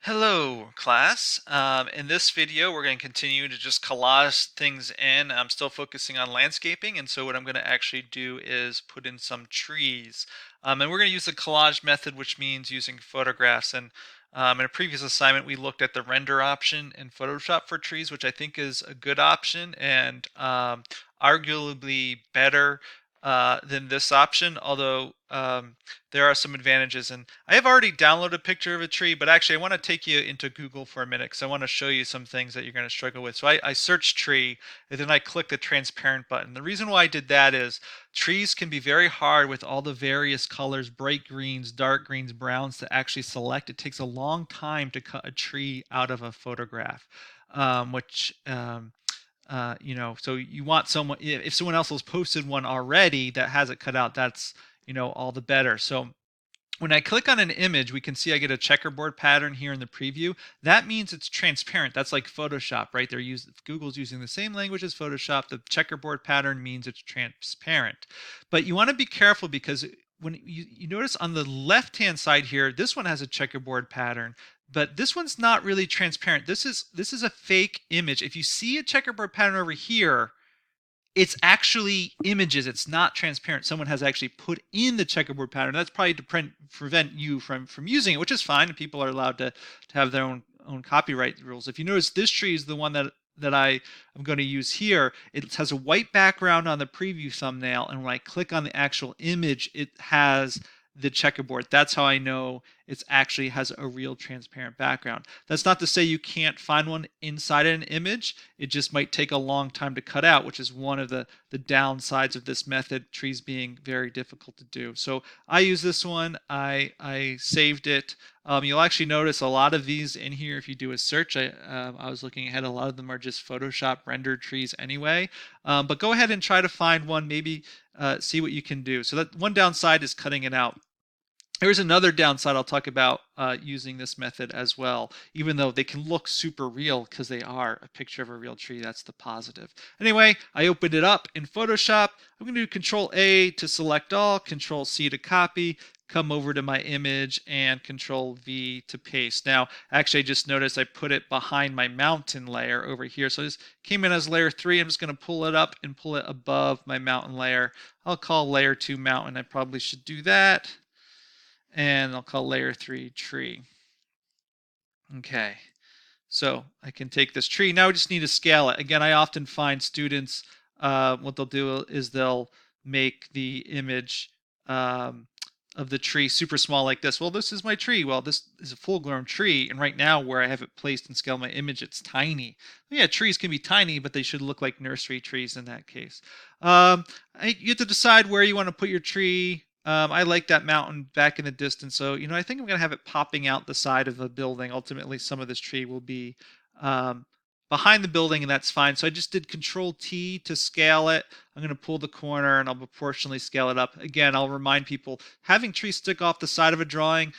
Hello, class. In this video, we're going to continue to just collage things in. I'm still focusing on landscaping, and so what I'm going to actually do is put in some trees. And we're going to use the collage method, which means using photographs. And in a previous assignment, we looked at the render option in Photoshop for trees, which I think is a good option and arguably better than this option, although there are some advantages. And I have already downloaded a picture of a tree, but actually I want to take you into Google for a minute because I want to show you some things that you're going to struggle with. So I searched tree and then I clicked the transparent button. The reason why I did that is trees can be very hard with all the various colors, bright greens, dark greens, browns to actually select. It takes a long time to cut a tree out of a photograph, which so you want someone, if someone else has posted one already that has it cut out, that's all the better. So when I click on an image, we can see I get a checkerboard pattern here in the preview. That means it's transparent. That's like Photoshop, right? Google's using the same language as Photoshop. The checkerboard pattern means it's transparent. But you want to be careful because when you notice on the left-hand side here, this one has a checkerboard pattern, but this one's not really transparent. This is a fake image. If you see a checkerboard pattern over here, it's actually images. It's not transparent. Someone has actually put in the checkerboard pattern. That's probably to prevent you from using it, which is fine. People are allowed to have their own copyright rules. If you notice, this tree is the one that I am going to use here. It has a white background on the preview thumbnail, and when I click on the actual image, it has the checkerboard. That's how I know it actually has a real transparent background. That's not to say you can't find one inside an image. It just might take a long time to cut out, which is one of the downsides of this method, trees being very difficult to do. So I use this one. I saved it. You'll actually notice a lot of these in here if you do a search. I was looking ahead. A lot of them are just Photoshop rendered trees anyway. But go ahead and try to find one, maybe see what you can do. So that one downside is cutting it out. There's another downside I'll talk about using this method as well, even though they can look super real because they are a picture of a real tree. That's the positive. Anyway, I opened it up in Photoshop. I'm going to do Control A to select all, Control C to copy, come over to my image, and Control V to paste. Now, actually, I just noticed I put it behind my mountain layer over here. So this came in as layer 3. I'm just going to pull it up and pull it above my mountain layer. I'll call layer 2 mountain. I probably should do that, and I'll call layer 3 tree. Okay, so I can take this tree. Now we just need to scale it. Again, I often find students, what they'll do is they'll make the image of the tree super small like this. Well, this is my tree. Well, this is a full-grown tree, and right now where I have it placed and scale my image, it's tiny. Yeah, trees can be tiny, but they should look like nursery trees in that case. You have to decide where you want to put your tree. I like that mountain back in the distance, so I think I'm going to have it popping out the side of the building. Ultimately, some of this tree will be um, behind the building, and that's fine. So I just did Control T to scale it. I'm going to pull the corner, and I'll proportionally scale it up. Again, I'll remind people, having trees stick off the side of a drawing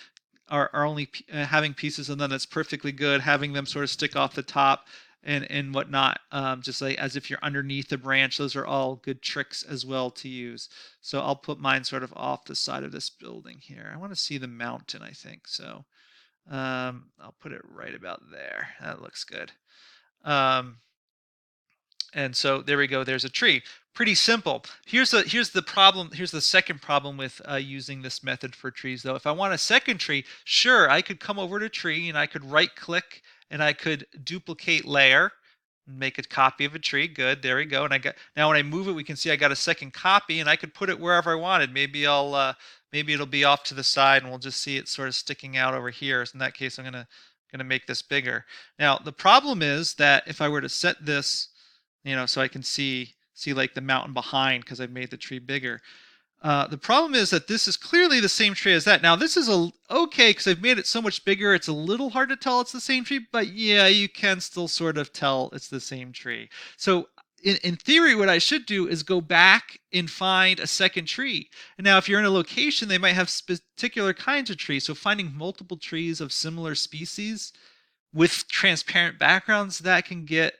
are only having pieces of them, that's perfectly good. Having them sort of stick off the top and whatnot, just like as if you're underneath a branch, those are all good tricks as well to use. So I'll put mine sort of off the side of this building here. I want to see the mountain, I think. So I'll put it right about there. That looks good. Um, and so there we go. There's a tree. Pretty simple. Here's the problem. Here's the second problem with using this method for trees, though. If I want a second tree, sure, I could come over to tree and I could right click and I could duplicate layer and make a copy of a tree. Good. There we go. And I got, now when I move it, we can see I got a second copy, and I could put it wherever I wanted. Maybe it'll be off to the side, and we'll just see it sort of sticking out over here. So in that case, I'm gonna make this bigger. Now the problem is that if I were to set this, so I can see like the mountain behind because I've made the tree bigger. The problem is that this is clearly the same tree as that. Now this is okay because I've made it so much bigger. It's a little hard to tell it's the same tree, but yeah, you can still sort of tell it's the same tree. So in theory, what I should do is go back and find a second tree. And now if you're in a location, they might have particular kinds of trees. So finding multiple trees of similar species with transparent backgrounds, that can get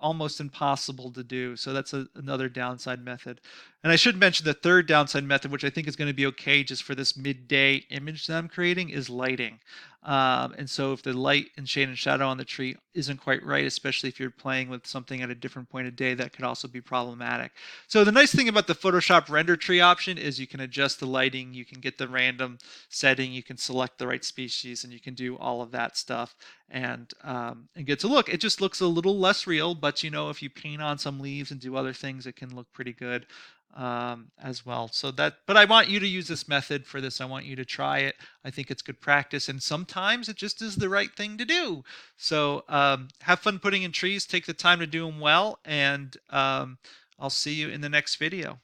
almost impossible to do. So that's another downside method. And I should mention the third downside method, which I think is going to be okay just for this midday image that I'm creating, is lighting. And so if the light and shade and shadow on the tree isn't quite right, especially if you're playing with something at a different point of day, that could also be problematic. So the nice thing about the Photoshop render tree option is you can adjust the lighting, you can get the random setting, you can select the right species, and you can do all of that stuff and get to look. It just looks a little less real, but if you paint on some leaves and do other things, it can look pretty good as well. But I want you to use this method for this. I want you to try it. I think it's good practice, and sometimes it just is the right thing to do. So have fun putting in trees. Take the time to do them well, and I'll see you in the next video.